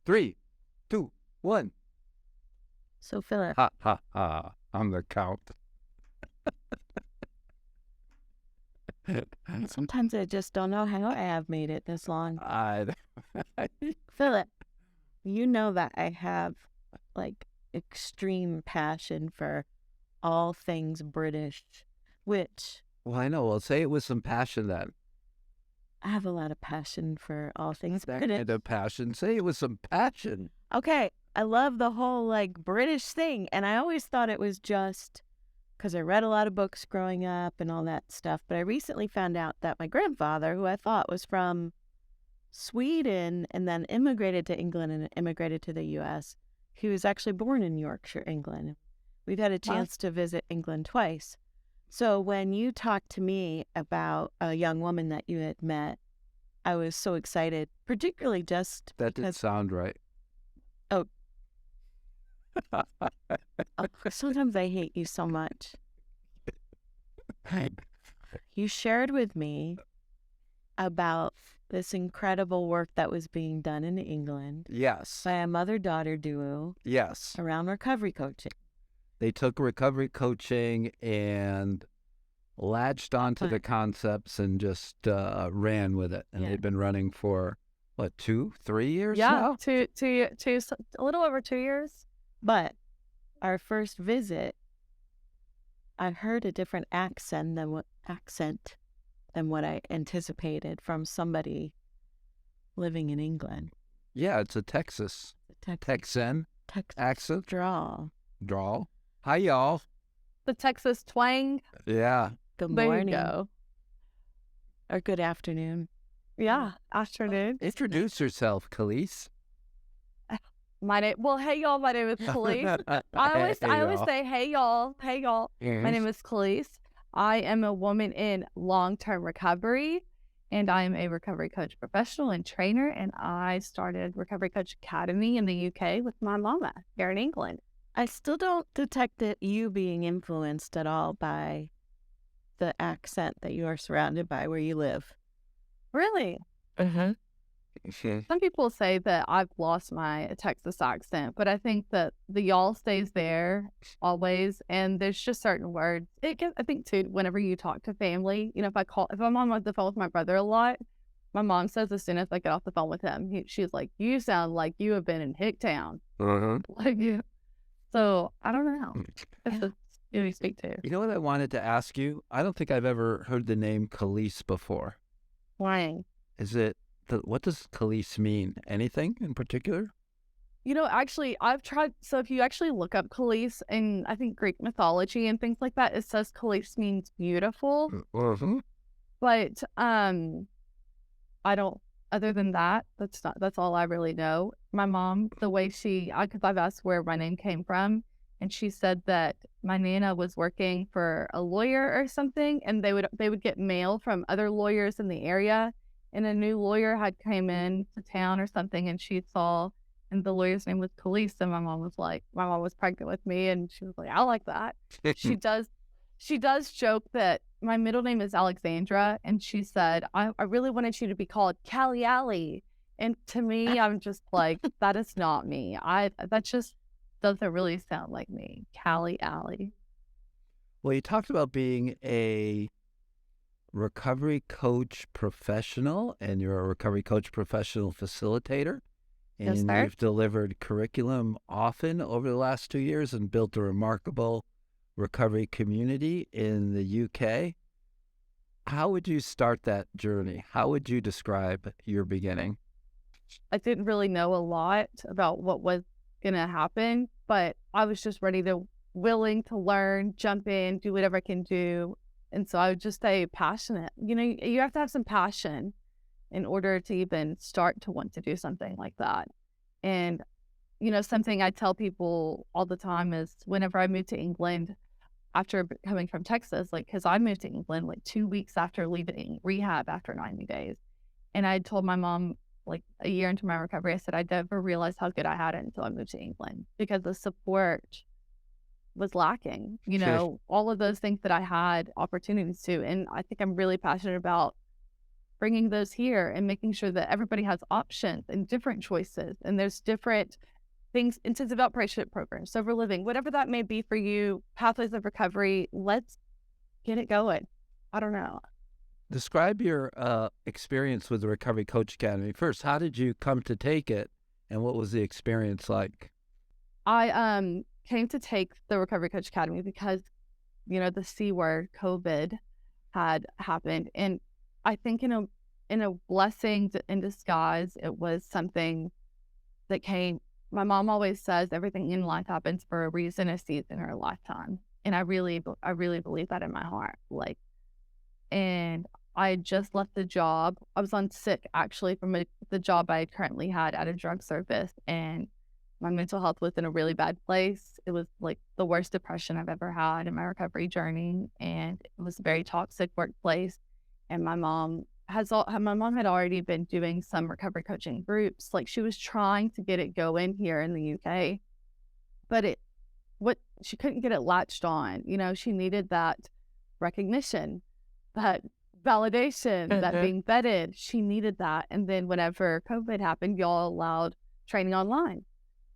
3, 2, 1. So, Philip. Ha, ha, ha. On the count. Sometimes I just don't know how I have made it this long. I Philip, you know that I have, like, extreme passion for all things British, which Well, I know. Well, say it with some passion then. I have a lot of passion for all things That British. kind of passion. Say it with some passion. Okay, I love the whole, like, British thing, and I always thought it was just because I read a lot of books growing up and all that stuff, but I recently found out that my grandfather, who I thought was from Sweden and then immigrated to England and immigrated to the U.S., he was actually born in Yorkshire, England. We've had a chance to visit England twice. So when you talked to me about a young woman that you had met, I was so excited, particularly just That because... didn't sound right. Oh. Sometimes I hate you so much. You shared with me about this incredible work that was being done in England. Yes. By a mother-daughter duo. Yes. Around recovery coaching. They took recovery coaching and latched onto the concepts and just ran with it. And they've been running for, what, 2, 3 years now? Yeah, two, a little over 2 years. But our first visit, I heard a different accent than what I anticipated from somebody living in England. Yeah, it's a Texan accent. Drawl. Hi, y'all. The Texas twang. Yeah. Good morning. There you go. Or good afternoon. Yeah, afternoon. Introduce yourself, Calliese. Hey y'all, my name is Calliese. I always say, hey y'all. My name is Calliese. I am a woman in long-term recovery, and I am a recovery coach professional and trainer, and I started Recovery Coach Academy in the UK with my mama here in England. I still don't detect you being influenced at all by the accent that you are surrounded by where you live. Really? Some people say that I've lost my Texas accent, but I think that the y'all stays there always, and there's just certain words. I think too, whenever you talk to family, if I'm on the phone with my brother a lot, my mom says as soon as I get off the phone with him, she's like, "You sound like you have been in Hicktown." Like you. So I don't know. It's who you speak to. You know what I wanted to ask you? I don't think I've ever heard the name Calliese before. Why? What does Calliese mean? Anything in particular? Actually, I've tried. So if you actually look up Calliese in, I think, Greek mythology and things like that, it says Calliese means beautiful. But I don't. Other than that, that's all I really know. My mom, the way because I've asked where my name came from, and she said that my Nana was working for a lawyer or something, and they would get mail from other lawyers in the area. And a new lawyer had came in to town or something, and she saw, and the lawyer's name was Calliese, and my mom was pregnant with me, and she was like, I like that. She does joke that my middle name is Alexandra, and she said, I really wanted you to be called Callie Alley. And to me, I'm just like, that is not me. That just doesn't really sound like me. Callie Alley. Well, you talked about being a recovery coach professional, and you're a recovery coach professional facilitator, and Yes, sir. You've delivered curriculum often over the last 2 years and built a remarkable recovery community in the UK. How would you start that journey? How would you describe your beginning? I didn't really know a lot about what was going to happen, but I was just willing to learn, jump in, do whatever I can do. And so I would just stay passionate. You have to have some passion in order to even start to want to do something like that. And, something I tell people all the time is whenever I moved to England after coming from Texas, because I moved to England 2 weeks after leaving rehab after 90 days. And I told my mom, a year into my recovery, I said, I never realized how good I had it until I moved to England, because the support was lacking, all of those things that I had opportunities to. And I think I'm really passionate about bringing those here and making sure that everybody has options and different choices, and there's different things, intensive outpatient programs, sober living, whatever that may be for you, pathways of recovery. Let's get it going. I don't know. Describe your experience with the Recovery Coach Academy. First, how did you come to take it, and what was the experience like? I came to take the Recovery Coach Academy because, the C word, COVID, had happened. And I think in a blessing in disguise, it was something that came. My mom always says everything in life happens for a reason, a season, or a lifetime. And I really believe that in my heart. And I had just left the job. I was on sick, actually, from the job I currently had at a drug service. And my mental health was in a really bad place. It was like the worst depression I've ever had in my recovery journey. And it was a very toxic workplace. And my mom had already been doing some recovery coaching groups. Like, she was trying to get it going here in the UK, but she couldn't get it latched on. She needed that recognition, that validation, that being vetted. She needed that. And then whenever COVID happened, y'all allowed training online.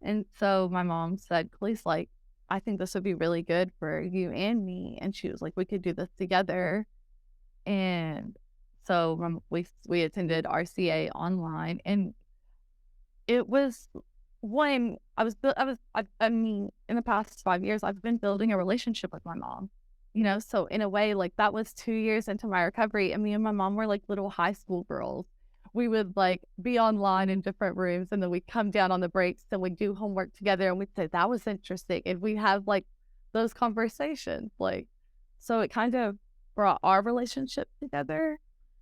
And so my mom said, Calliese, I think this would be really good for you and me. And she was like, we could do this together. And so we attended RCA online, and it was when I mean, in the past 5 years, I've been building a relationship with my mom, so in a way, that was 2 years into my recovery, and me and my mom were like little high school girls. We would be online in different rooms, and then we'd come down on the breaks and we'd do homework together, and we'd say, that was interesting. And we'd have those conversations, so it kind of brought our relationship together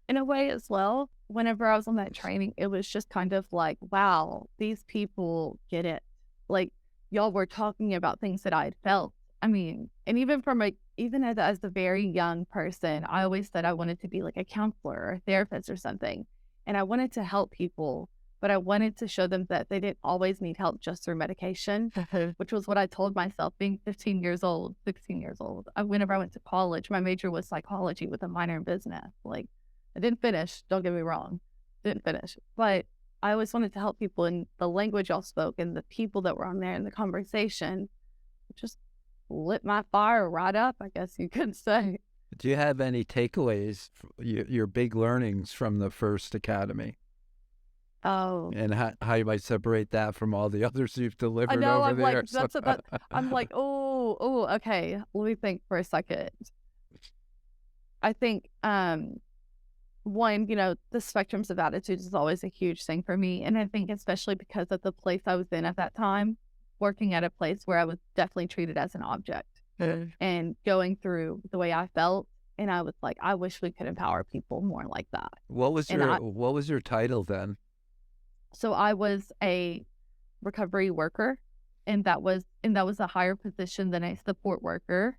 in a way as well. Whenever I was on that training, it was just kind of wow, these people get it. Y'all were talking about things that I had felt. I mean, and even even as a very young person, I always said I wanted to be a counselor or a therapist or something. And I wanted to help people, but I wanted to show them that they didn't always need help just through medication, which was what I told myself being 15 years old, 16 years old. Whenever I went to college, my major was psychology with a minor in business. I didn't finish, don't get me wrong, didn't finish, but I always wanted to help people, in the language y'all spoke and the people that were on there in the conversation just lit my fire right up, I guess you could say. Do you have any takeaways, your big learnings from the first academy? Oh. And how you might separate that from all the others you've delivered I know, over I'm there? I'm okay, let me think for a second. I think, one, the spectrums of attitudes is always a huge thing for me. And I think especially because of the place I was in at that time, working at a place where I was definitely treated as an object and going through the way I felt. And I was like, I wish we could empower people more like that. What was your title then? So I was a recovery worker, and that was a higher position than a support worker.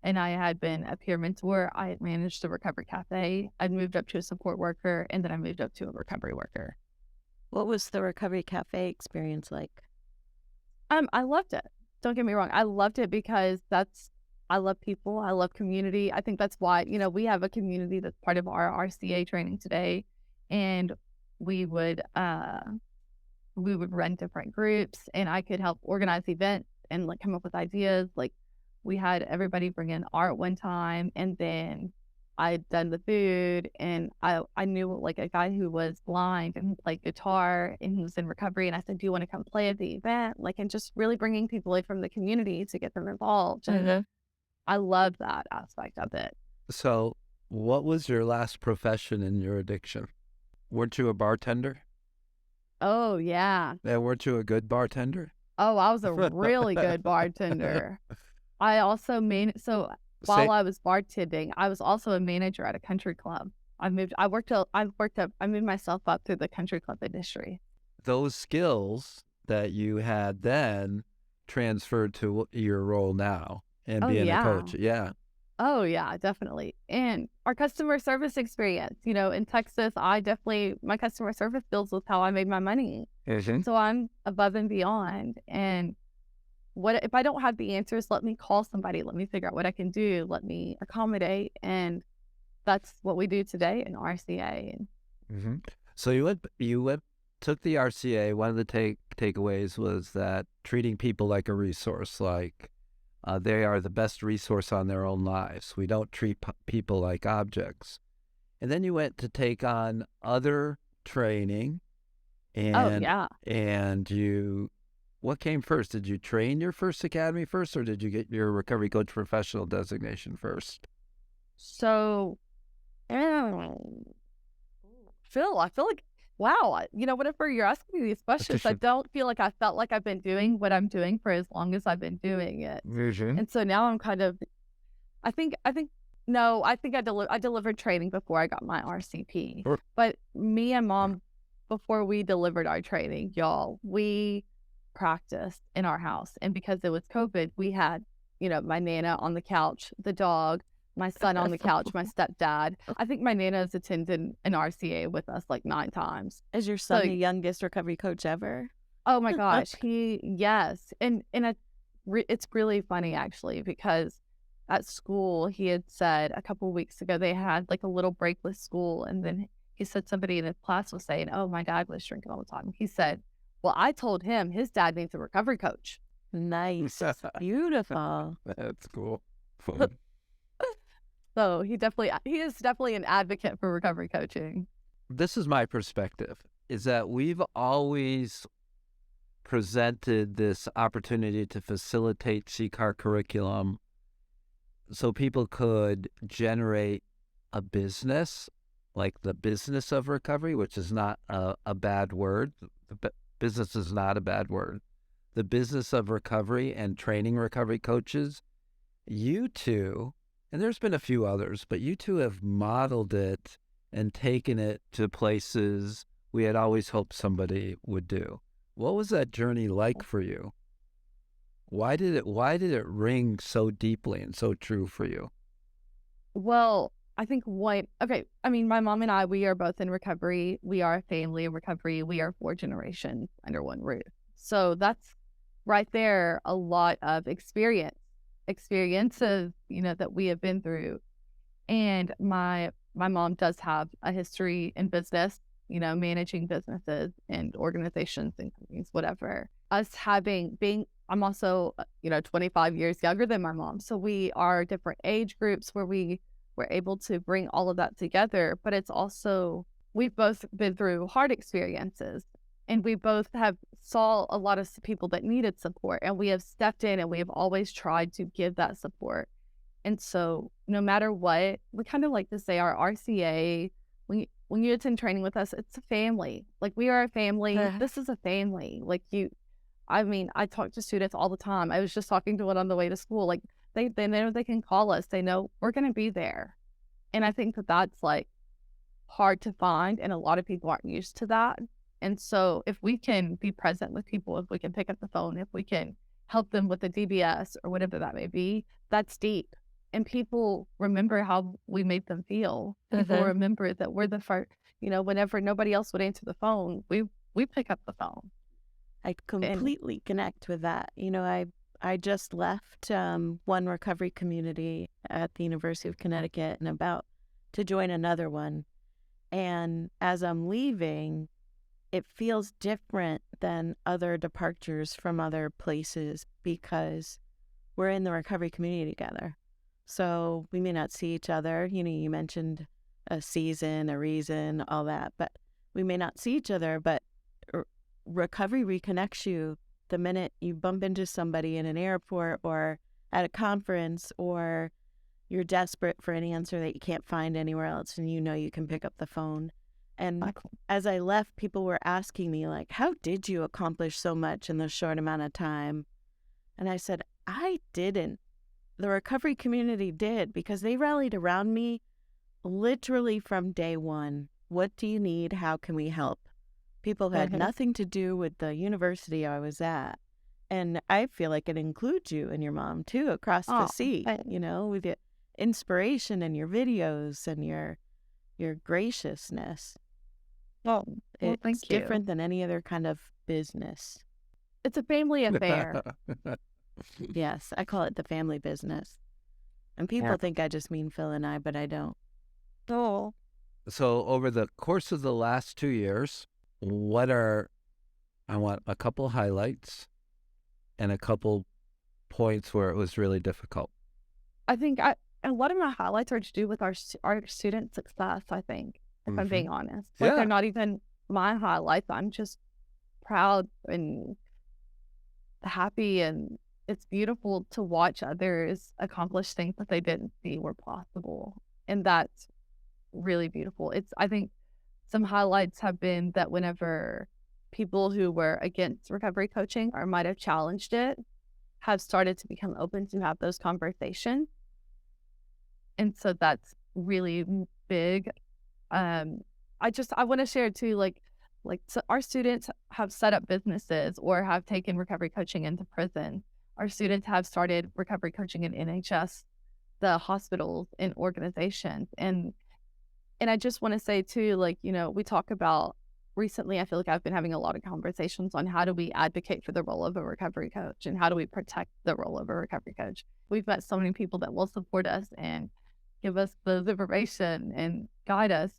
And I had been a peer mentor. I had managed the recovery cafe. I'd moved up to a support worker, and then I moved up to a recovery worker. What was the recovery cafe experience like? I loved it. Don't get me wrong. I loved it because I love people. I love community. I think that's why, we have a community that's part of our RCA training today. And we would run different groups, and I could help organize events and come up with ideas. We had everybody bring in art one time, and then I'd done the food, and I knew a guy who was blind and played guitar, and he was in recovery. And I said, do you want to come play at the event? And just really bringing people in from the community to get them involved. And I love that aspect of it. So what was your last profession in your addiction? Weren't you a bartender? Oh, yeah. Yeah, weren't you a good bartender? Oh, I was a really good bartender. I also while I was bartending, I was also a manager at a country club. I moved myself up through the country club industry. Those skills that you had then transferred to your role now and being a coach. Yeah. Oh, yeah, definitely. And our customer service experience, in Texas, my customer service builds with how I made my money. Mm-hmm. So I'm above and beyond. And if I don't have the answers, let me call somebody, let me figure out what I can do, let me accommodate. And that's what we do today in RCA. Mm-hmm. So took the RCA. One of the takeaways was that treating people like a resource, like they are the best resource on their own lives. We don't treat people like objects. And then you went to take on other training, Oh, and yeah. what came first? Did you train your first academy first, or did you get your recovery coach professional designation first? So, Phil, I feel like, wow, whenever you're asking me these questions, I don't feel like I felt like I've been doing what I'm doing for as long as I've been doing it. Vision. And so now I'm kind of, I think I delivered training before I got my RCP. Sure. But me and Mom, before we delivered our training, y'all, we practiced in our house. And because it was COVID, we had, my Nana on the couch, the dog, my son on the couch, my stepdad. I think my Nana has attended an RCA with us like 9 times. Is your son the youngest recovery coach ever? Oh my gosh, yes. And it's really funny actually, because at school he had said a couple weeks ago they had like a little break with school, and then he said somebody in his class was saying, "Oh, my dad was drinking all the time." He said, "Well, I told him his dad needs a recovery coach." Nice. Beautiful. That's cool. So he is definitely an advocate for recovery coaching. This is my perspective, is that we've always presented this opportunity to facilitate CCAR curriculum so people could generate a business, like the business of recovery, which is not a bad word. Business is not a bad word. The business of recovery and training recovery coaches. You two, and there's been a few others, but you two have modeled it and taken it to places we had always hoped somebody would do. What was that journey like for you? Why did it ring so deeply and so true for you? Well, I think my mom and I, we are both in recovery. We are a family in recovery. We are 4 generations under one roof. So that's right there a lot of experiences, that we have been through. And my mom does have a history in business, managing businesses and organizations and companies, whatever. I'm also, 25 years younger than my mom. So we are different age groups where we were able to bring all of that together. But it's also, we've both been through hard experiences, and we both have saw a lot of people that needed support, and we have stepped in and we have always tried to give that support. And so no matter what, we kind of like to say our RCA, when you attend training with us, it's a family. Like, we are a family. This is a family. Like, I talk to students all the time. I was just talking to one on the way to school. Like, they know they can call us. They know we're going to be there. And I think that that's like hard to find, and a lot of people aren't used to that. And so if we can be present with people, if we can pick up the phone, if we can help them with the DBS or whatever that may be, that's deep. And people remember how we made them feel. People remember that we're the first, whenever nobody else would answer the phone, we pick up the phone. I completely connect with that. I just left one recovery community at the University of Connecticut and about to join another one. And as I'm leaving, it feels different than other departures from other places because we're in the recovery community together. So we may not see each other. You mentioned a season, a reason, all that, but we may not see each other, but recovery reconnects you the minute you bump into somebody in an airport or at a conference, or you're desperate for an answer that you can't find anywhere else, and you can pick up the phone. And as I left, people were asking me, like, how did you accomplish so much in this short amount of time? And I said, I didn't. The recovery community did, because they rallied around me literally from day one. What do you need? How can we help? People who had nothing to do with the university I was at. And I feel like it includes you and your mom, too, across the sea, with your inspiration and your videos and your graciousness. Well, it's thank you. Different than any other kind of business. It's a family affair. Yes, I call it the family business. And people think I just mean Phil and I, but I don't. Oh, So over the course of the last 2 years, I want a couple highlights and a couple points where it was really difficult. I think a lot of my highlights are to do with our student success, I think, if I'm being honest. Like, Yeah. they're not even my highlights. I'm just proud and happy, and it's beautiful to watch others accomplish things that they didn't see were possible. And that's really beautiful. I think some highlights have been that whenever people who were against recovery coaching or might have challenged it have started to become open to have those conversations. And so that's really big. I want to share too, so our students have set up businesses or have taken recovery coaching into prison. Our students have started recovery coaching in NHS, the hospitals and organizations. And I just want to say too, we talk about recently, I feel like I've been having a lot of conversations on how do we advocate for the role of a recovery coach and how do we protect the role of a recovery coach. We've met so many people that will support us and give us the information and guide us.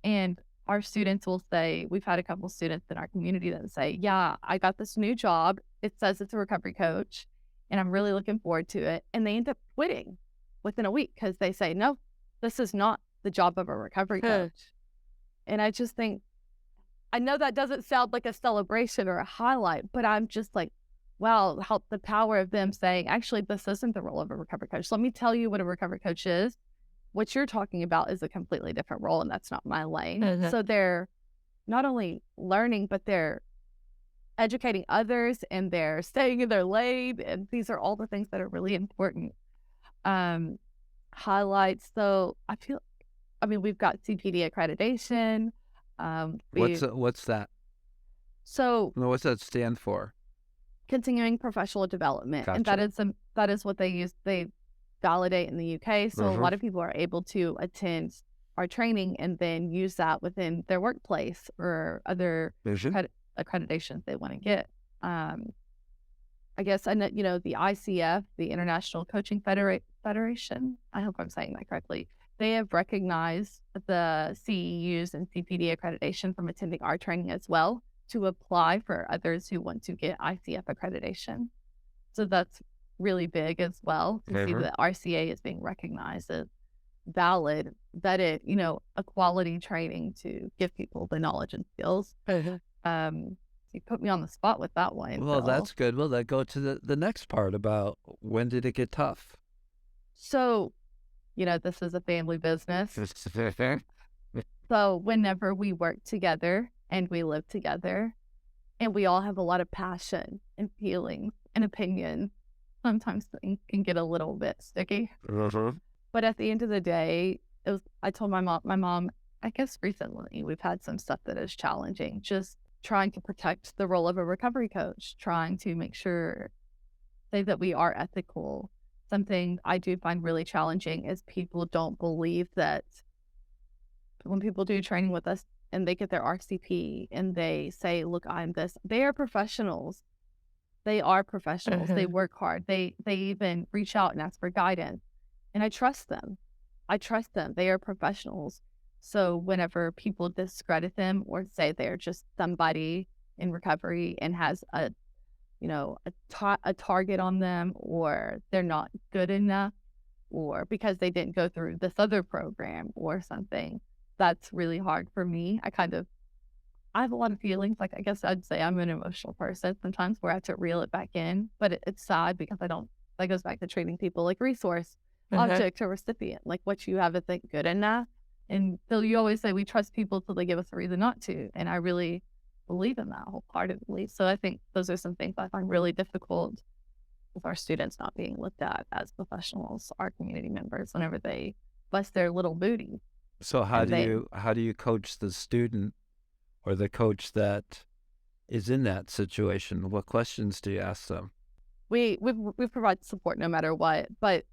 And our students will say, we've had a couple students in our community that say, yeah, I got this new job. It says it's a recovery coach and I'm really looking forward to it. And they end up quitting within a week because they say, no, this is not the job of a recovery coach. And I just think, I know that doesn't sound like a celebration or a highlight, but I'm just like, wow, how the power of them saying, actually, this isn't the role of a recovery coach. Let me tell you what a recovery coach is. What you're talking about is a completely different role, and that's not my lane. So they're not only learning, but they're educating others and they're staying in their lane. And these are all the things that are really important. Highlights. So we've got CPD accreditation. What's that? So What's that stand for? Continuing professional development. Gotcha. And that is what they use. They validate in the UK. So a lot of people are able to attend our training and then use that within their workplace or other accreditations they want to get. I guess, and the ICF, the International Coaching Federation, I hope I'm saying that correctly. They have recognized the CEUs and CPD accreditation from attending our training as well to apply for others who want to get ICF accreditation. So that's really big as well to see that RCA is being recognized as valid, that a quality training to give people the knowledge and skills. You put me on the spot with that one. Well, that's good. Well, let's go to the next part about when did it get tough? So, this is a family business. So whenever we work together and we live together and we all have a lot of passion and feelings and opinions, sometimes things can get a little bit sticky. But at the end of the day, I told my mom, I guess recently we've had some stuff that is challenging, just trying to protect the role of a recovery coach, trying to make sure, say that we are ethical. Something I do find really challenging is people don't believe that when people do training with us and they get their RCP and they say, look, I'm this, they are professionals. They are professionals. They work hard. They even reach out and ask for guidance. And I trust them. They are professionals. So whenever people discredit them or say they're just somebody in recovery and has a target on them, or they're not good enough, or because they didn't go through this other program or something, that's really hard for me. I have a lot of feelings. Like, I guess I'd say I'm an emotional person sometimes where I have to reel it back in, but it's sad because that goes back to treating people like resource, object, or recipient, like what you have to think good enough. And so you always say we trust people till they give us a reason not to. And I really believe in that wholeheartedly. So I think those are some things I find really difficult with our students not being looked at as professionals, our community members, whenever they bust their little booty. So how do you coach the student or the coach that is in that situation? What questions do you ask them? We provide support no matter what, but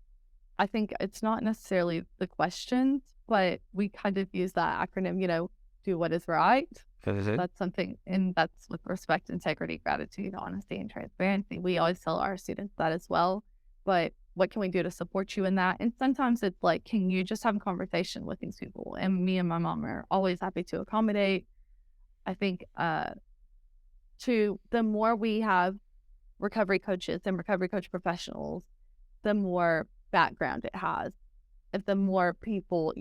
I think it's not necessarily the questions, but we kind of use that acronym, do what is right. That's something, and that's with respect, integrity, gratitude, honesty, and transparency. We always tell our students that as well. But what can we do to support you in that? And sometimes it's like, can you just have a conversation with these people? And me and my mom are always happy to accommodate. I think the more we have recovery coaches and recovery coach professionals, the more background it has. If the more people,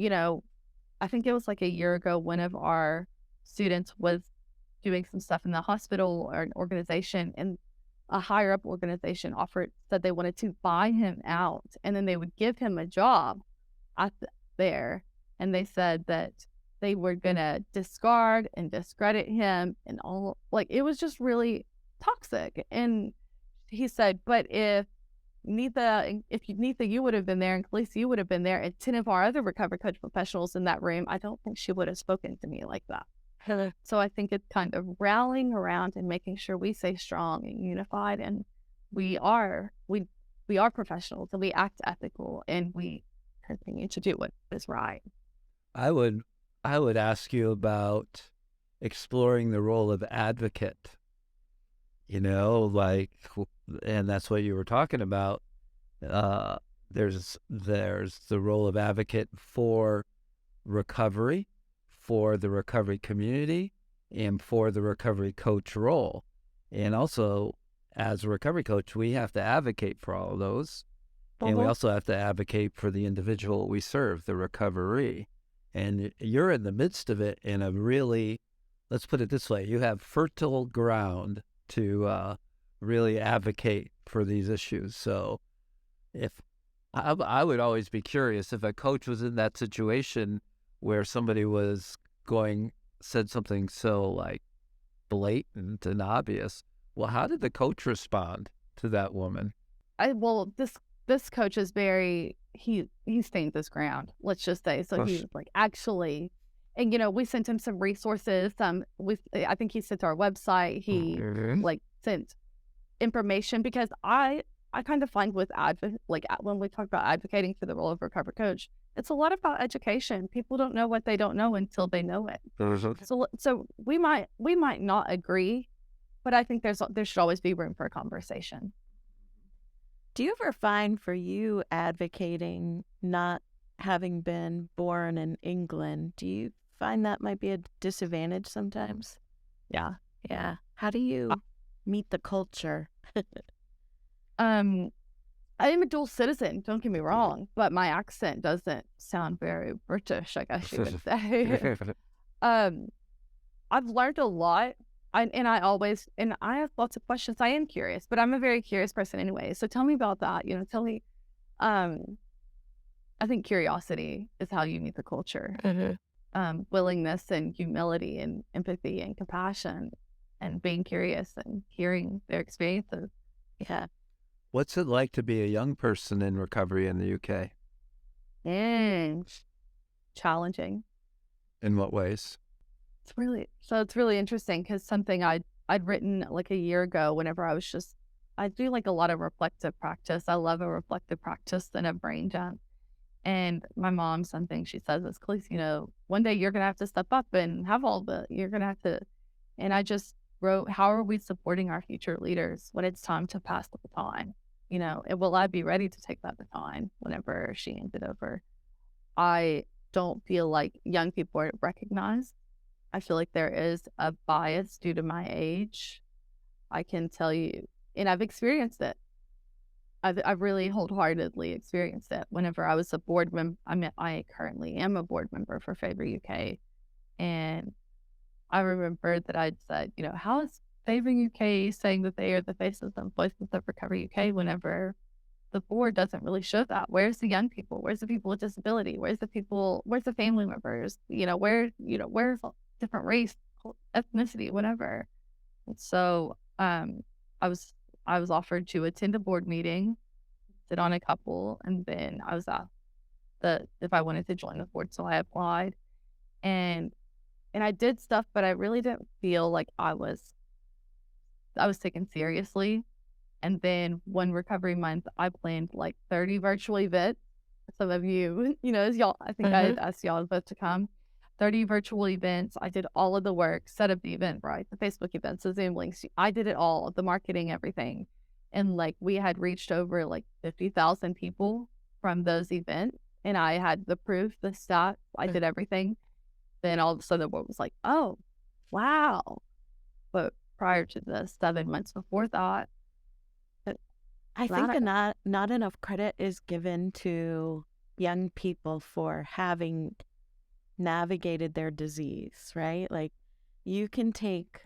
I think it was like a year ago, one of our students was doing some stuff in the hospital or an organization, and a higher up organization said they wanted to buy him out, and then they would give him a job there. And they said that they were going to discard and discredit him and all, like, it was just really toxic. And he said, but if Neetha, you would have been there, and Calliese, you would have been there, and 10 of our other recovery coach professionals in that room, I don't think she would have spoken to me like that. So I think it's kind of rallying around and making sure we stay strong and unified, and we are professionals, and we act ethical, and we continue to do what is right. I would ask you about exploring the role of advocate, and that's what you were talking about. There's the role of advocate for recovery, for the recovery community, and for the recovery coach role. And also, as a recovery coach, we have to advocate for all of those. And we also have to advocate for the individual we serve, the recovery. And you're in the midst of it in a really, let's put it this way, you have fertile ground to really advocate for these issues. So if I would always be curious if a coach was in that situation where somebody said something so like blatant and obvious, well, how did the coach respond to that woman? This coach is he stands his ground, let's just say. So he's like, actually, and we sent him some resources. I think he sent to our website. He sent information, because I kind of find with when we talk about advocating for the role of recovery coach, it's a lot about education. People don't know what they don't know until they know it. So we might not agree, but I think there should always be room for a conversation. Do you ever find for you advocating, not having been born in England, do you find that might be a disadvantage sometimes? Yeah. Yeah. How do you meet the culture? I am a dual citizen, don't get me wrong, but my accent doesn't sound very British, I guess you would say. I've learned a lot. I have lots of questions. I am curious, but I'm a very curious person anyway. So tell me about that. Tell me. I think curiosity is how you meet the culture. Willingness and humility and empathy and compassion and being curious and hearing their experiences. Yeah. What's it like to be a young person in recovery in the UK? Challenging. In what ways? It's really interesting, because something I'd written like a year ago, whenever I do like a lot of reflective practice. I love a reflective practice and a brain dump. And my mom, something she says is, Calliese, one day you're going to have to step up and have you're going to have to, and I just wrote, how are we supporting our future leaders when it's time to pass the baton? And will I be ready to take that baton whenever she hands it over? I don't feel like young people are recognized. I feel like there is a bias due to my age. I can tell you, and I've experienced it. I've really wholeheartedly experienced it. Whenever I was a board member, I currently am a board member for Favor UK, and I remember that I'd said, how is Favor UK saying that they are the faces and voices of Recovery UK whenever the board doesn't really show that? Where's the young people? Where's the people with disability? Where's the family members? Where's different race, ethnicity, whatever. And so I was offered to attend a board meeting, sit on a couple, and then I was asked if I wanted to join the board. So I applied, and I did stuff, but I really didn't feel like I was taken seriously. And then one recovery month, I planned like 30 virtual events. Some of you, as y'all, I think I had asked y'all both to come. 30 virtual events. I did all of the work, set up the event, right? The Facebook events, the Zoom links. I did it all, the marketing, everything. And like we had reached over like 50,000 people from those events. And I had the proof, the stats, I did everything. Then all of a sudden the world was like, oh, wow. But prior to the 7 months before that, I think not enough credit is given to young people for having navigated their disease, right? Like, you can take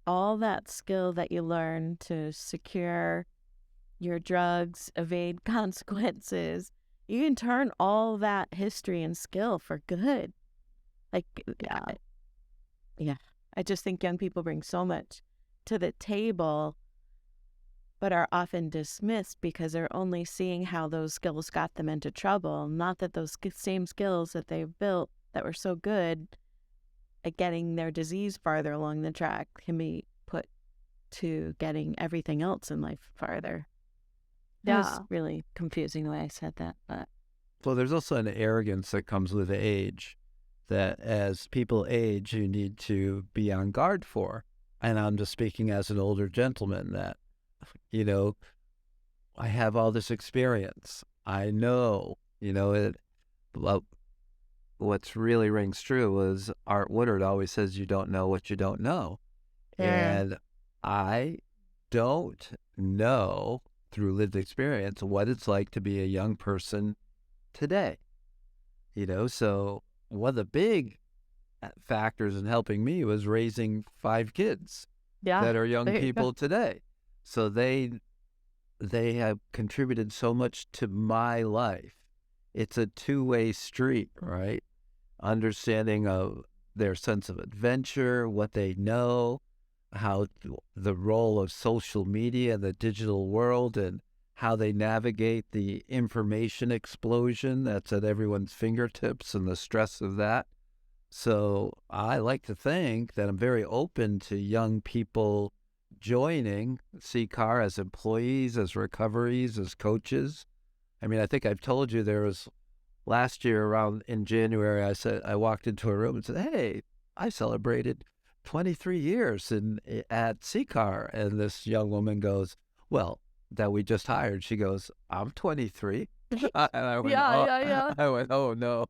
all that skill that you learn to secure your drugs, evade consequences. You can turn all that history and skill for good. Like, yeah. I just think young people bring so much to the table, but are often dismissed because they're only seeing how those skills got them into trouble. Not that those same skills that they've built that were so good at getting their disease farther along the track can be put to getting everything else in life farther. It was really confusing the way I said that. But well, there's also an arrogance that comes with age that as people age, you need to be on guard for. And I'm just speaking as an older gentleman that, you know, I have all this experience. I know, what's really rings true is Art Woodard always says, you don't know what you don't know. Yeah. And I don't know through lived experience what it's like to be a young person today. So one of the big factors in helping me was raising 5 kids that are young people today. So they have contributed so much to my life. It's a two-way street, right? Understanding of their sense of adventure, what they know, how the role of social media, the digital world, and how they navigate the information explosion that's at everyone's fingertips and the stress of that. So I like to think that I'm very open to young people joining CCAR as employees, as recoveries, as coaches. I mean, I think I've told you there was last year around in January, I walked into a room and said, hey, I celebrated 23 years at CCAR. And this young woman goes, well, that we just hired. She goes, I'm 23. And I went, I went, oh no,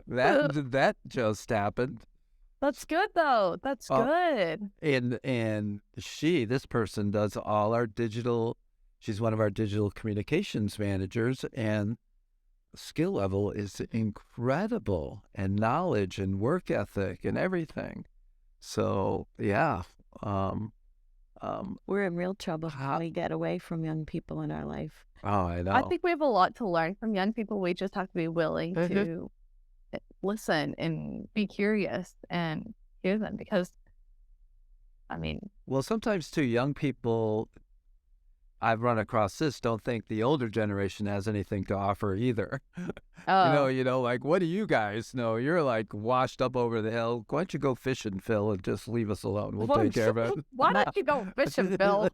that just happened. That's good though. That's good. And this person does all our digital. She's one of our digital communications managers, and skill level is incredible, and knowledge and work ethic and everything. So yeah, we're in real trouble how we get away from young people in our life. Oh, I know. I think we have a lot to learn from young people. We just have to be willing to listen and be curious and hear them because, I mean... Well, sometimes too, young people, I've run across this, don't think the older generation has anything to offer either. Like, what do you guys know? You're like washed up over the hill. Why don't you go fishing, Phil, and just leave us alone? We'll take care of it. Why don't you go fishing, Phil?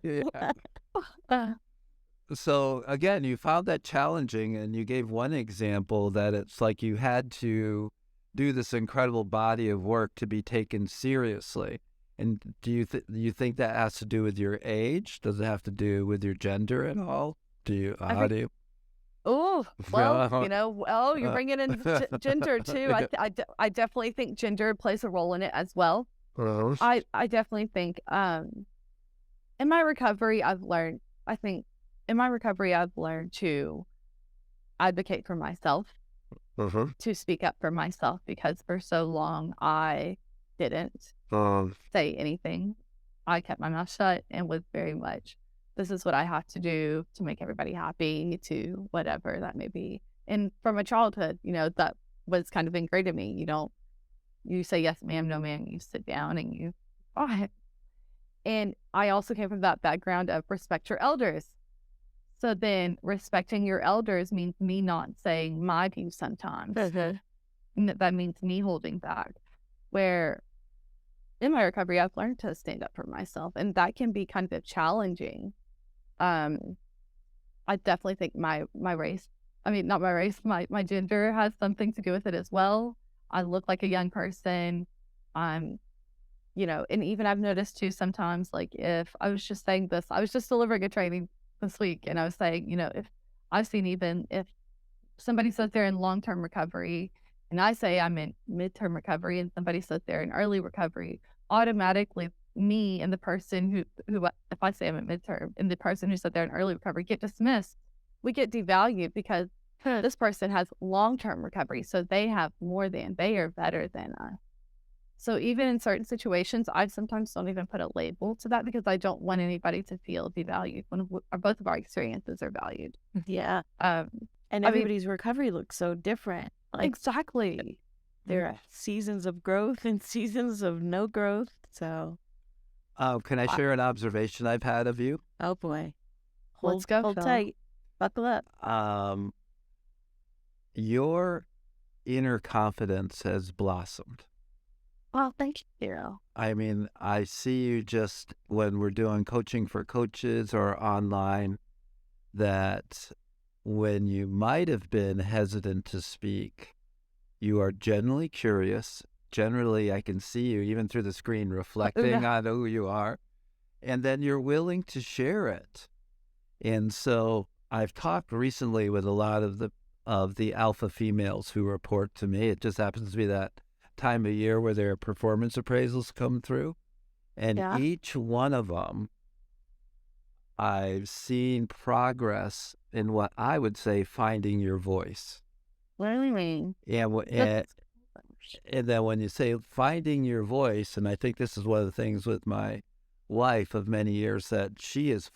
So again, you found that challenging, and you gave one example that it's like you had to do this incredible body of work to be taken seriously. And do you think that has to do with your age? Does it have to do with your gender at all? Oh, well, you're bringing in gender too. I definitely think gender plays a role in it as well. I definitely think in my recovery, I've learned to advocate for myself, to speak up for myself, because for so long I didn't say anything. I kept my mouth shut and was very much, this is what I have to do to make everybody happy, to whatever that may be. And from a childhood, that was kind of ingrained in me. You say yes, ma'am, no, ma'am. You sit down and you fight. And I also came from that background of respect your elders. So then respecting your elders means me not saying my views sometimes. And that means me holding back. Where in my recovery, I've learned to stand up for myself. And that can be kind of challenging. I definitely think my gender has something to do with it as well. I look like a young person. And even I've noticed too sometimes, like if I was just saying this, I was just delivering a training this week, and I was saying, if I've seen, even if somebody says they're in long-term recovery and I say I'm in midterm recovery and somebody says they're in early recovery, automatically me and the person who if I say I'm in midterm and the person who said they're in early recovery get dismissed. We get devalued because this person has long-term recovery, so they have they are better than us. So even in certain situations, I sometimes don't even put a label to that because I don't want anybody to feel devalued when both of our experiences are valued. Yeah. Um, And everybody's recovery looks so different. Like, exactly. there are seasons of growth and seasons of no growth. So, Can I share an observation I've had of you? oh boy. Let's go, Hold Phil. tight. Buckle up. Your inner confidence has blossomed. Well, thank you. I mean, I see you just when we're doing coaching for coaches or online, that when you might have been hesitant to speak, you are genuinely curious. Generally, I can see you even through the screen reflecting on who you are, and then you're willing to share it. And so I've talked recently with a lot of the alpha females who report to me. It just happens to be that time of year where their performance appraisals come through. And each one of them, I've seen progress in what I would say finding your voice. Learning. And then when you say finding your voice, and I think this is one of the things with my wife of many years, that she's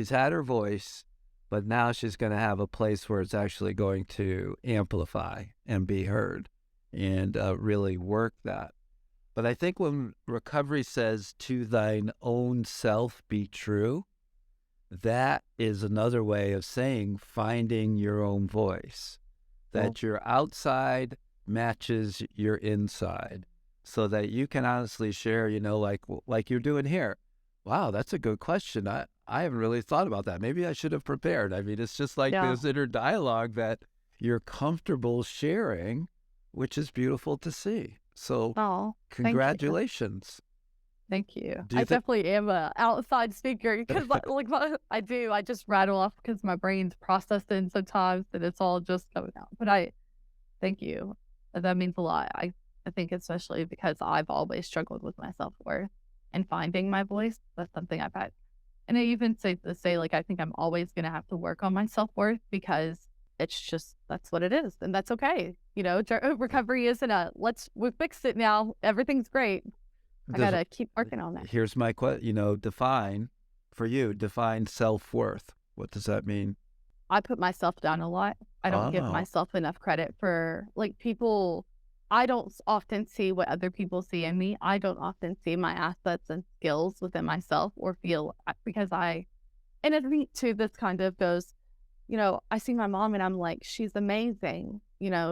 had her voice, but now she's going to have a place where it's actually going to amplify and be heard and really work that. But I think when recovery says to thine own self be true, that is another way of saying finding your own voice, that your outside matches your inside, so that you can honestly share, like you're doing here. Wow, that's a good question. I haven't really thought about that. Maybe I should have prepared. I mean, it's just like this inner dialogue that you're comfortable sharing, which is beautiful to see. So congratulations. Thank you. I definitely am an outside speaker because I just rattle off because my brain's processing sometimes and it's all just coming out. But thank you. That means a lot. I think especially because I've always struggled with my self-worth and finding my voice. That's something I've had. And I even say I think I'm always going to have to work on my self-worth because it's just, that's what it is. And that's okay. Recovery isn't we fixed it now. Everything's great. I got to keep working on that. Here's my question, define self-worth. What does that mean? I put myself down a lot. I don't give myself enough credit for people. I don't often see what other people see in me. I don't often see my assets and skills within myself or feel and I think too, this kind of goes, I see my mom and I'm like, she's amazing.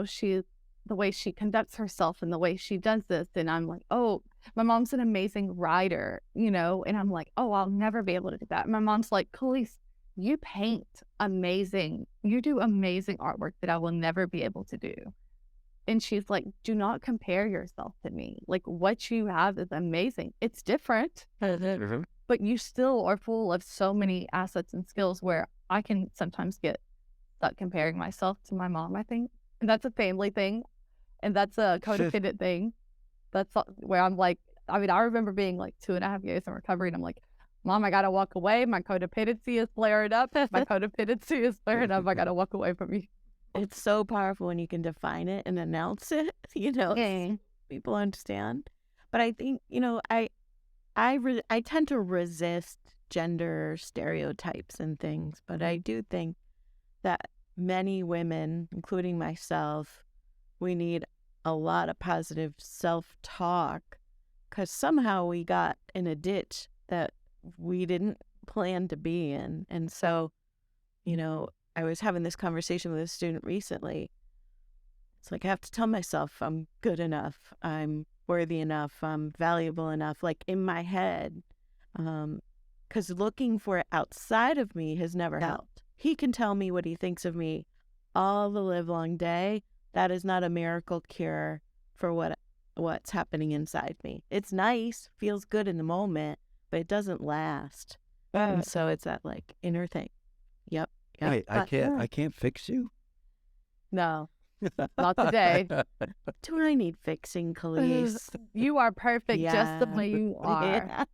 She's the way she conducts herself and the way she does this. And I'm like, oh, my mom's an amazing writer, and I'm like, oh, I'll never be able to do that. And my mom's like, Calliese, you paint amazing. You do amazing artwork that I will never be able to do. And she's like, do not compare yourself to me. Like, what you have is amazing. It's different, but you still are full of so many assets and skills where I can sometimes get stuck comparing myself to my mom, I think. And that's a family thing. And that's a codependent thing. That's where I'm like, I remember being like 2.5 years in recovery and I'm like, Mom, I got to walk away. My codependency is flaring up. I got to walk away from you. It's so powerful when you can define it and announce it, people understand. But I think, I tend to resist gender stereotypes and things, but I do think that many women, including myself, we need a lot of positive self-talk because somehow we got in a ditch that we didn't plan to be in. And so, I was having this conversation with a student recently. It's like I have to tell myself I'm good enough, I'm worthy enough, I'm valuable enough, like in my head. Because looking for it outside of me has never helped. He can tell me what he thinks of me all the livelong day. That is not a miracle cure for what's happening inside me. It's nice, feels good in the moment, but it doesn't last. And so it's that like inner thing. Yep. Wait, I But can't fix you. No, not today. do I need fixing, Calliese? You are perfect just the Yeah. way you are. Yeah.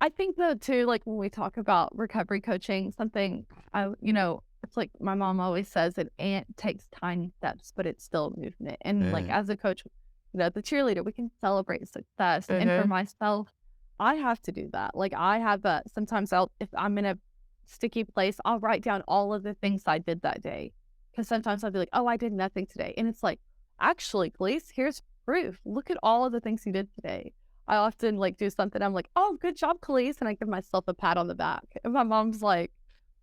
I think though too, like when we talk about recovery coaching, something it's like my mom always says it takes tiny steps, but it's still movement. And like as a coach, the cheerleader, we can celebrate success. And for myself, I have to do that. Like I have sometimes if I'm in a sticky place, I'll write down all of the things I did that day. Because sometimes I'll be like, oh, I did nothing today. And it's like, actually, please, here's proof. Look at all of the things you did today. I often like do something. I'm like, oh, good job, Calliese. And I give myself a pat on the back. And my mom's like,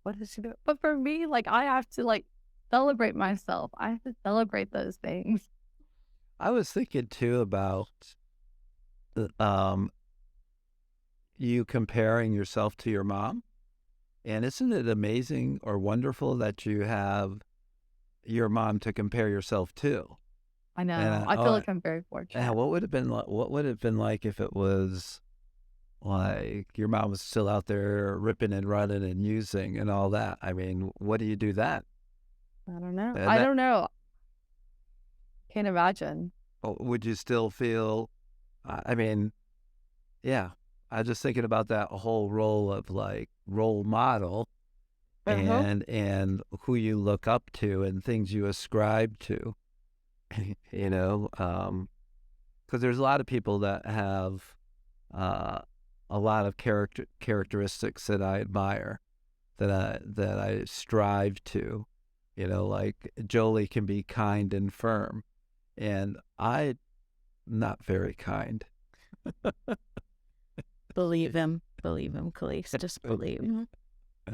what did she do? But for me, like, I have to like celebrate myself. I have to celebrate those things. I was thinking too about you comparing yourself to your mom. And isn't it amazing or wonderful that you have your mom to compare yourself to? I know. And I feel like I'm very fortunate. Yeah, what would it have been like if it was like your mom was still out there ripping and running and using and all that? I mean, what do you do then? I don't know. And I don't know. Can't imagine. Would you still feel? I mean, yeah. I was just thinking about that whole role of like role model and who you look up to and things you ascribe to. Because there's a lot of people that have a lot of characteristics that I admire, that I strive to. Like Jolie can be kind and firm, and I'm not very kind. Believe him, Calliese. Just believe him.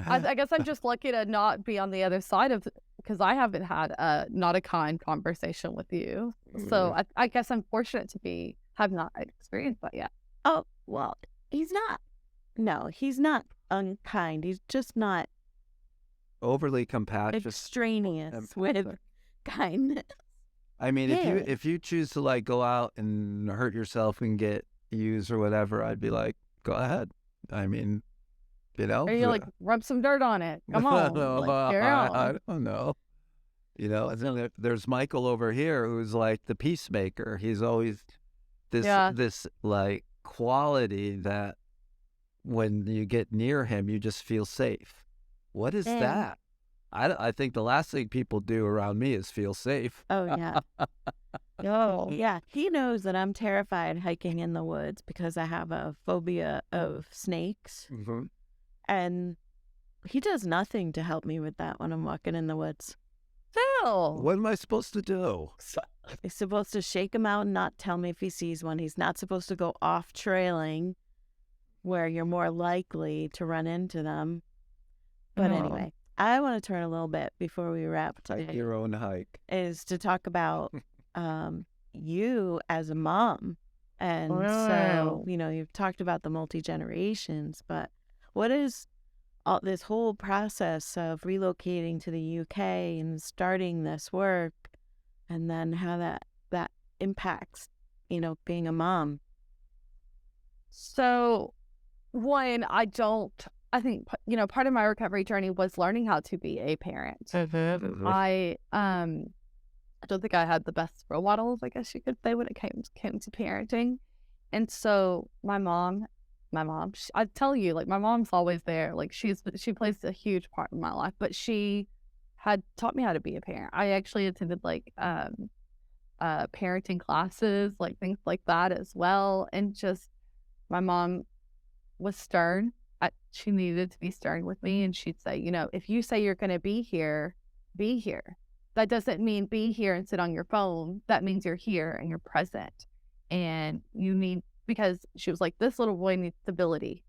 I guess I'm just lucky to not be on the other side of, because I haven't had not a kind conversation with you. So I guess I'm fortunate to have not experienced that yet. Oh, well, he's not. No, he's not unkind. He's just not overly compassionate, extraneous with kindness. I mean, if you choose to like go out and hurt yourself and get used or whatever, I'd be like, go ahead. I mean, Or you like rub some dirt on it. Come on. I don't know. And then there's Michael over here who's like the peacemaker. He's always this like quality that when you get near him, you just feel safe. What is that? I think the last thing people do around me is feel safe. Oh, yeah. Oh, yeah. He knows that I'm terrified hiking in the woods because I have a phobia of snakes. Mm-hmm. And he does nothing to help me with that when I'm walking in the woods. No. What am I supposed to do? He's supposed to shake him out and not tell me if he sees one. He's not supposed to go off trailing where you're more likely to run into them. But anyway, I want to turn a little bit before we wrap today. Take your own hike. Is to talk about you as a mom. And so, you've talked about the multi-generations, but what is this whole process of relocating to the UK and starting this work, and then how that impacts, being a mom? So, one, I think, part of my recovery journey was learning how to be a parent. Mm-hmm. I don't think I had the best role models, I guess you could say, when it came to parenting. And so my mom, I tell you, like, my mom's always there. Like, she plays a huge part in my life, but she had taught me how to be a parent. I actually attended like parenting classes, like things like that as well. And just, my mom was stern. She needed to be stern with me, and she'd say, if you say you're going to be here, be here. That doesn't mean be here and sit on your phone. That means you're here and you're present. And because she was like, this little boy needs stability.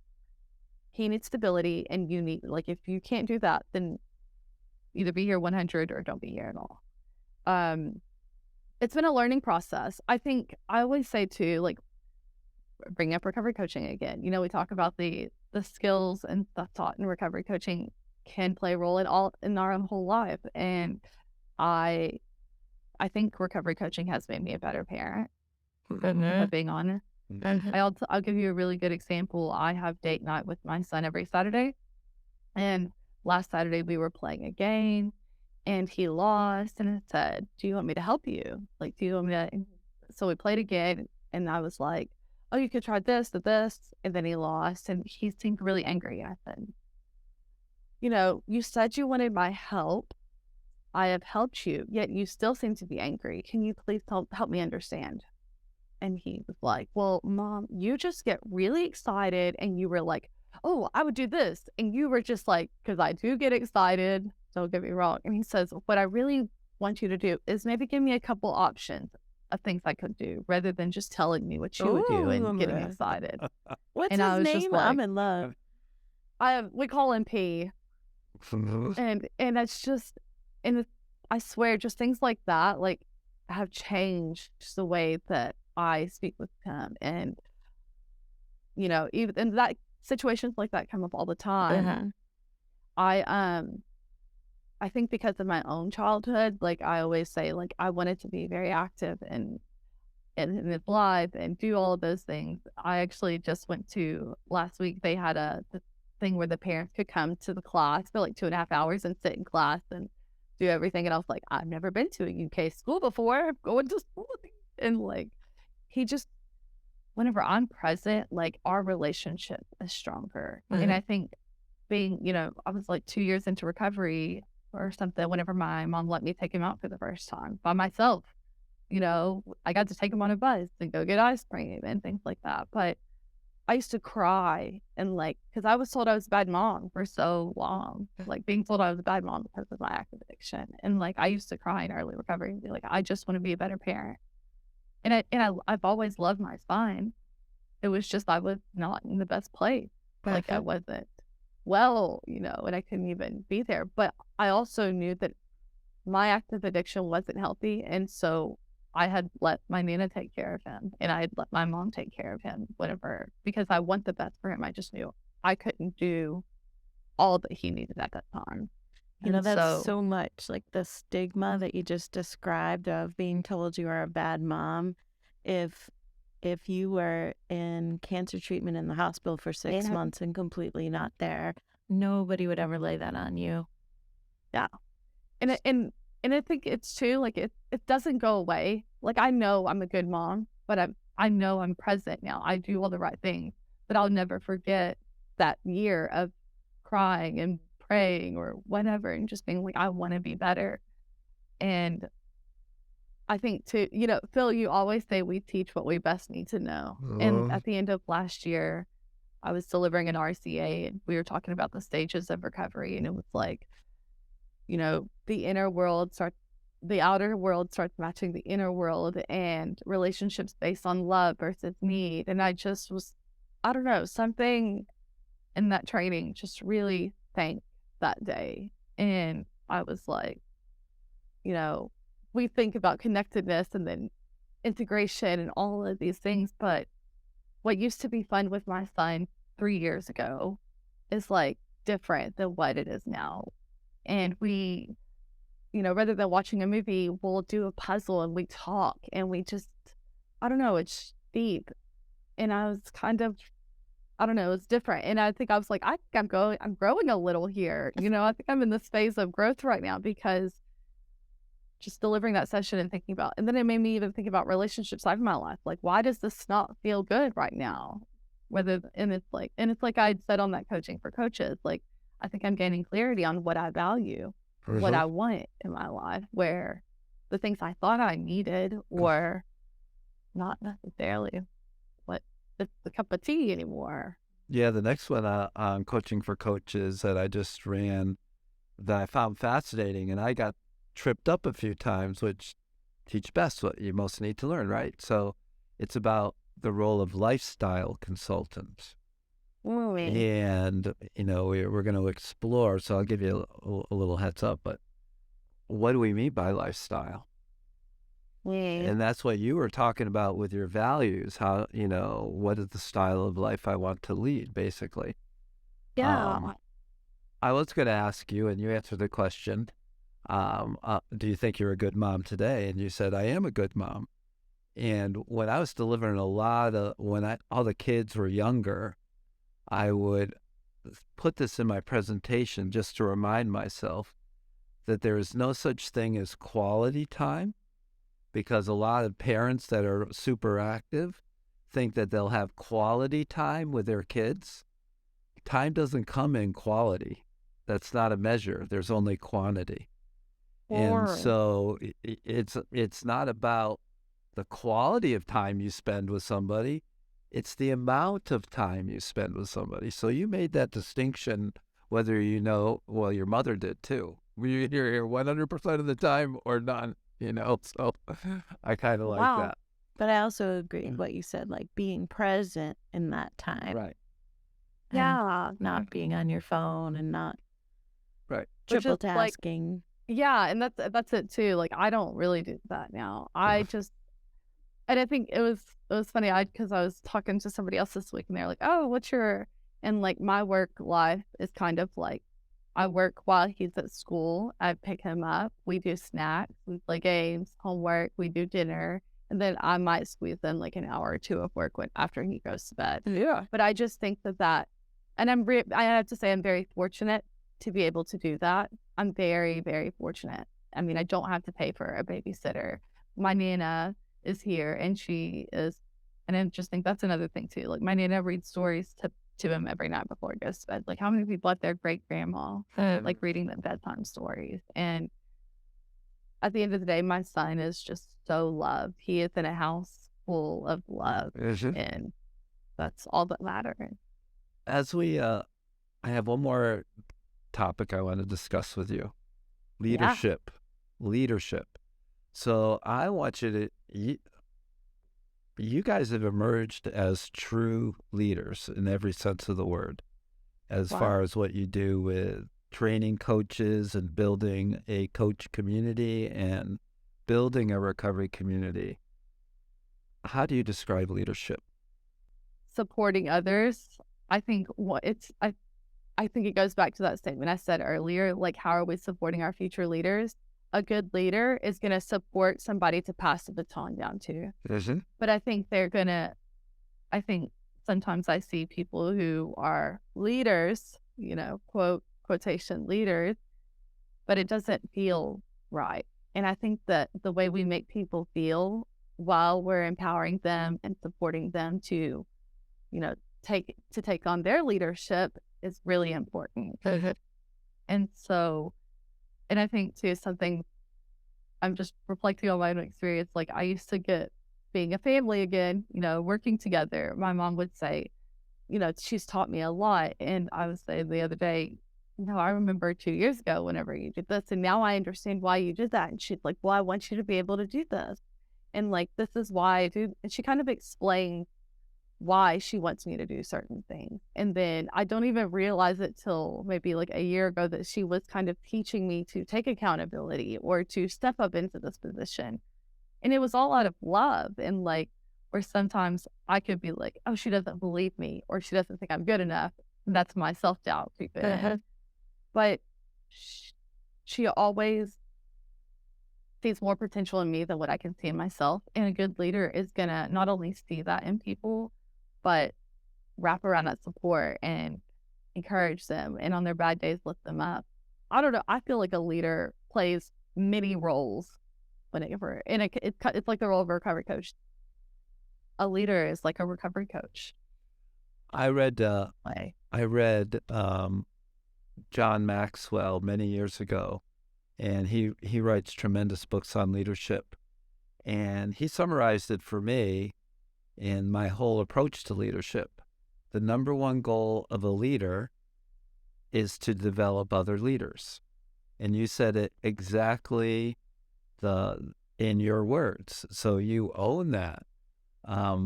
He needs stability, and you need, like, if you can't do that, then either be here 100 or don't be here at all. It's been a learning process. I think I always say too, like, bring up recovery coaching again. We talk about the skills and stuff taught in recovery coaching can play a role in our whole life. And I think recovery coaching has made me a better parent, if I'm being honest. I'll give you a really good example. I have date night with my son every Saturday, and last Saturday we were playing a game, and he lost, and I said, "Do you want me to help you? Like, do you want me to?" So we played again, and I was like, "Oh, you could try this to this," and then he lost, and he seemed really angry. I said, "You said you wanted my help. I have helped you, yet you still seem to be angry. Can you please help me understand?" And he was like, "Well, Mom, you just get really excited and you were like, oh, I would do this." And you were just like, because I do get excited, don't get me wrong. And he says, "What I really want you to do is maybe give me a couple options of things I could do rather than just telling me what you would do and getting Ooh. excited." What's And I his was just name? I'm like, in love. we call him P. And that's just, I swear, just things like that, like, have changed the way that I speak with him. And, even and that situations like that come up all the time. Uh-huh. I think because of my own childhood, like, I always say, like, I wanted to be very active in his life and do all of those things. I actually just went to last week. They had the thing where the parents could come to the class for like 2.5 hours and sit in class and do everything. And I was like, I've never been to a UK school before. I'm going to school. And like, he just, whenever I'm present, like, our relationship is stronger. And I think being, I was like 2 years into recovery or something whenever my mom let me take him out for the first time by myself. I got to take him on a bus and go get ice cream and things like that. But I used to cry and like, because I was told I was a bad mom for so long, like being told I was a bad mom because of my active addiction. And like, I used to cry in early recovery and be like, I just want to be a better parent. I've always loved my son. It was just, I was not in the best place. Like, I wasn't well, and I couldn't even be there. But I also knew that my active addiction wasn't healthy. And so I had let my Nana take care of him and I had let my mom take care of him, whatever, because I want the best for him. I just knew I couldn't do all that he needed at that time. That's so much like the stigma that you just described of being told you are a bad mom. If you were in cancer treatment in the hospital for 6 months and completely not there, nobody would ever lay that on you. Yeah. And I think it's too, like, it doesn't go away. Like, I know I'm a good mom, but I know I'm present now. I do all the right things, but I'll never forget that year of crying and praying or whatever and just being like, I want to be better. And I think too, Phil, you always say we teach what we best need to know. And at the end of last year, I was delivering an RCA and we were talking about the stages of recovery. And it was like, the outer world starts matching the inner world and relationships based on love versus need. And I just was, I don't know, something in that training just really thanked that day. And I was like, we think about connectedness and then integration and all of these things, but what used to be fun with my son 3 years ago is like different than what it is now. And we, rather than watching a movie, we'll do a puzzle and we talk and we just, I don't know, it's deep. And I was kind of, I don't know, it's different. And I think I was like, I think I'm growing a little here. I think I'm in this phase of growth right now because just delivering that session and thinking about, and then it made me even think about relationships I've in my life. Like, why does this not feel good right now? And it's like I said on that coaching for coaches, like, I think I'm gaining clarity on what I value, what I want in my life, where the things I thought I needed were not necessarily what it's the cup of tea anymore. Yeah, the next one on coaching for coaches that I just ran that I found fascinating, and I got tripped up a few times, which teach best what you most need to learn, right? So it's about the role of lifestyle consultants. And, we're going to explore, so I'll give you a little heads up, but what do we mean by lifestyle? And that's what you were talking about with your values, how, what is the style of life I want to lead, basically. Yeah. I was going to ask you, and you answered the question, do you think you're a good mom today? And you said, I am a good mom. And when I was delivering all the kids were younger, I would put this in my presentation just to remind myself that there is no such thing as quality time, because a lot of parents that are super active think that they'll have quality time with their kids. Time doesn't come in quality. That's not a measure. There's only quantity. And so it's not about the quality of time you spend with somebody. It's the amount of time you spend with somebody. So you made that distinction, whether well, your mother did too. You're here 100% of the time or none, so I kind of like that. But I also agree with what you said, like being present in that time. Right. And not being on your phone and not triple tasking. And that's it too. Like, I don't really do that now. And I think it was funny because I was talking to somebody else this week and they're like, oh, and like my work life is kind of like, I work while he's at school. I pick him up. We do snacks, we play games, homework, we do dinner. And then I might squeeze in like an hour or two of work after he goes to bed. Yeah. But I just think that, and I have to say I'm very fortunate to be able to do that. I'm very, very fortunate. I mean, I don't have to pay for a babysitter. My Nana is here and and I just think that's another thing too. Like, my Nana reads stories to him every night before he goes to bed. Like, how many people have their great grandma like reading them bedtime stories? And at the end of the day, my son is just so loved. He is in a house full of love, and that's all that matters. As I have one more topic I want to discuss with you. Leadership. So I want you guys have emerged as true leaders in every sense of the word, as far as what you do with training coaches and building a coach community and building a recovery community. How do you describe leadership? Supporting others. I think I think it goes back to that statement I said earlier, like, how are we supporting our future leaders? A good leader is going to support somebody to pass the baton down to. But I think sometimes I see people who are leaders, quotation leaders, but it doesn't feel right. And I think that the way we make people feel while we're empowering them and supporting them to, take on their leadership is really important. And I think too, something I'm just reflecting on my own experience. Like, I used to get being a family again, working together. My mom would say, she's taught me a lot. And I was saying the other day, I remember 2 years ago whenever you did this, and now I understand why you did that. And she's like, well, I want you to be able to do this. And like, this is why I do. And she kind of explained why she wants me to do certain things. And then I don't even realize it till maybe like a year ago that she was kind of teaching me to take accountability or to step up into this position. And it was all out of love. And like, or sometimes I could be like, oh, she doesn't believe me, or she doesn't think I'm good enough. And that's my self-doubt creeping in. But she always sees more potential in me than what I can see in myself. And a good leader is going to not only see that in people, but wrap around that support and encourage them, and on their bad days, lift them up. I don't know. I feel like a leader plays many roles it's like the role of a recovery coach. A leader is like a recovery coach. I read John Maxwell many years ago, and he writes tremendous books on leadership, and he summarized it for me in my whole approach to leadership. The number one goal of a leader is to develop other leaders. And you said it exactly in your words. So you own that. A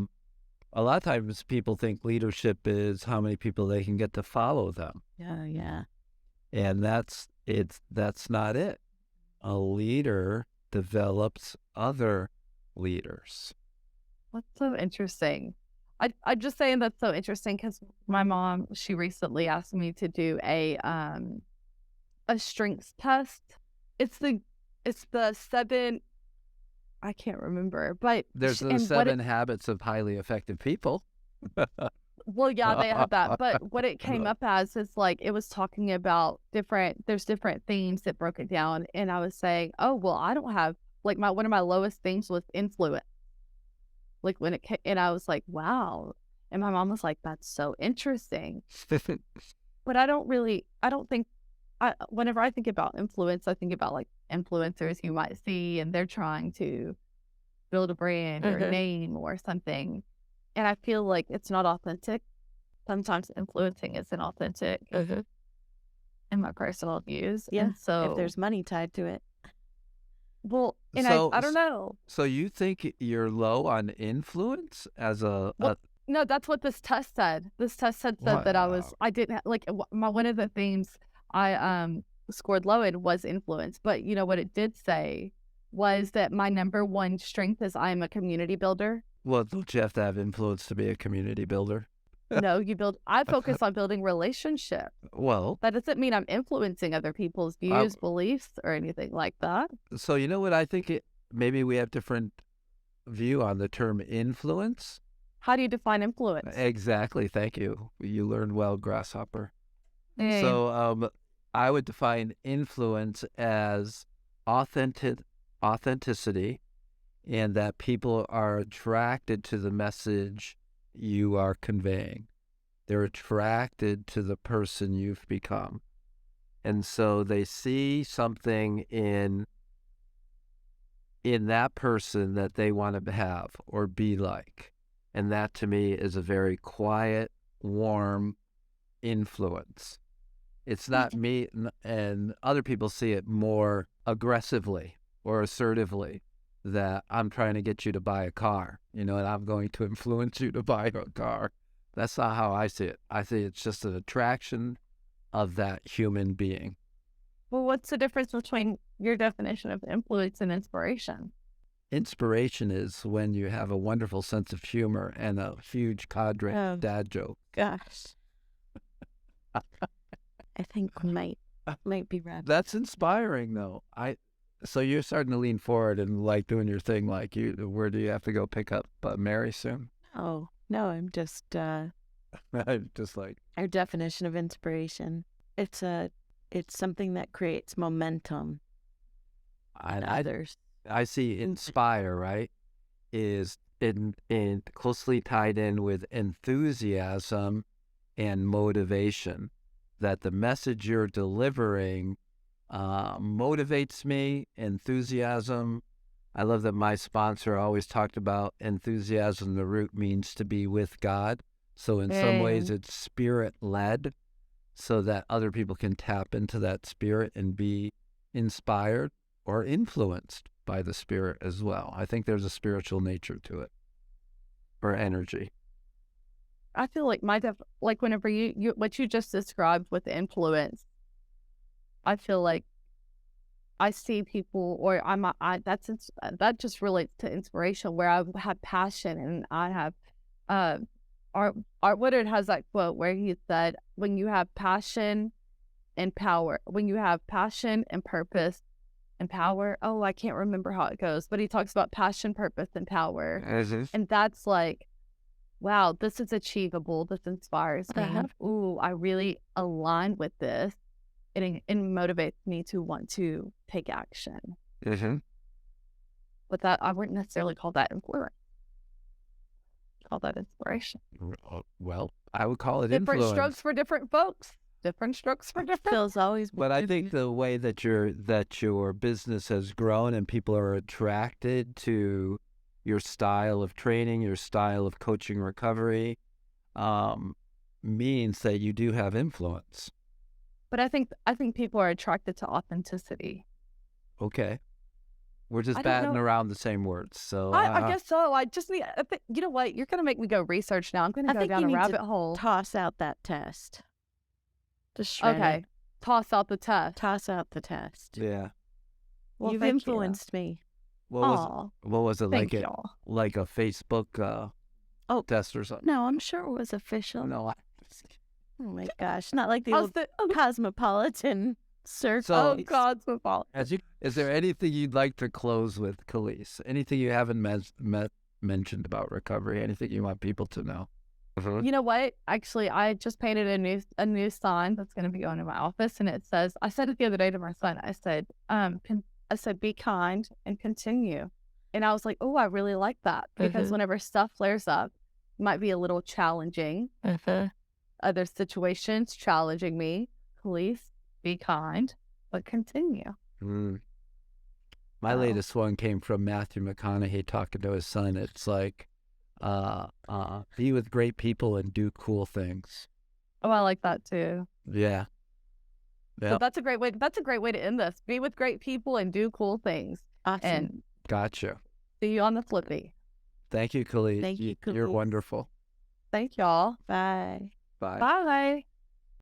lot of times people think leadership is how many people they can get to follow them. Yeah. And that's not it. A leader develops other leaders. That's so interesting. I'm just saying that's so interesting because my mom, she recently asked me to do a strengths test. It's the 7 I can't remember, but There's the 7 habits of highly effective people. well, yeah, they have that. But what it came up as is like it was talking about there's different themes that broke it down. And I was saying, oh, well, I don't have like one of my lowest themes was influence. Like when it came, and I was like, wow. And my mom was like, that's so interesting. But I don't think, whenever I think about influence, I think about like influencers you might see and they're trying to build a brand or a name or something. And I feel like it's not authentic. Sometimes influencing isn't authentic in my personal views. Yeah. And so if there's money tied to it. well, and So- I don't know. So you think you're low on influence as a No, that's what this test said. This test said that I didn't like one of the things I scored low in was influence. But you know what it did say was that my number one strength is I am a community builder. well, don't you have to have influence to be a community builder? No, I focus on building relationship. Well, That doesn't mean I'm influencing other people's views, beliefs, or anything like that. so you know what I think maybe we have different view on the term influence. How do you define influence? Exactly. Thank you. You learned well, Grasshopper. Eh, So I would define influence as authenticity, and that people are attracted to the message you are conveying. They're attracted to the person you've become. And so they see something in that person that they want to have or be like. And that to me is a very quiet, warm influence. It's not me, and other people see it more aggressively or assertively, that I'm trying to get you to buy a car, and I'm going to influence you to buy a car. That's not how I see it. I see it's just an attraction of that human being. well, what's the difference between your definition of influence and inspiration? Inspiration is when you have a wonderful sense of humor and a huge cadre of dad joke. Gosh. I think might be right. That's inspiring, though. So you're starting to lean forward and like doing your thing. Like where do you have to go pick up Mary soon? Oh, no, I'm just Just like our definition of inspiration. It's something that creates momentum in others. I see inspire, right, is in closely tied in with enthusiasm and motivation. That the message you're delivering motivates me, enthusiasm. I love that my sponsor always talked about enthusiasm. The root means to be with God. So in some ways it's spirit-led, so that other people can tap into that spirit and be inspired or influenced by the spirit as well. I think there's a spiritual nature to it, or energy. I feel like like whenever you what you just described with the influence, I feel like I see people, or that just relates to inspiration, where I have passion and I have Art Woodard has that quote where he said, when you have passion and power, when you have passion and purpose and power, oh, I can't remember how it goes, but he talks about passion, purpose, and power. And that's like, wow, this is achievable. This inspires me. Ooh, I really align with this. It motivates me to want to take action. But that I wouldn't necessarily call that influence. Call that inspiration. Well, I would call it Different influence. strokes for different folks. Different strokes for different. Phil's always. But I think the way that your business has grown and people are attracted to your style of training, your style of coaching recovery, means that you do have influence. But I think people are attracted to authenticity. Okay. We're just I don't batting know. around the same words. So I guess so. I think, you know what? You're going to make me go research now. I'm going to go down a rabbit hole. Toss out that test. Just shred Okay. it. Toss out the test. Toss out the test. yeah. Well, You've thank you. influenced me. What was it Thank like? y'all. Like a Facebook test or something? No, I'm sure it was official. No. Oh my gosh, not like the How's old the Cosmopolitan So, God's football. is there anything you'd like to close with, Calliese? Anything you haven't mentioned about recovery? Anything you want people to know? You know what? Actually, I just painted a new sign that's going to be going in my office, and it says, I said it the other day to my son. I said, be kind and continue. And I was like, oh, I really like that, because whenever stuff flares up, it might be a little challenging. Other situations challenging me. Please be kind, but continue. My latest one came from Matthew McConaughey talking to his son. It's like, be with great people and do cool things. Oh, I like that too. Yeah. So that's a great way. That's a great way to end this. Be with great people and do cool things. Awesome. And gotcha. see you on the flippy. Thank you, Calliese. Thank you, You're Calliese. wonderful. Thank y'all. Bye. Bye. Bye.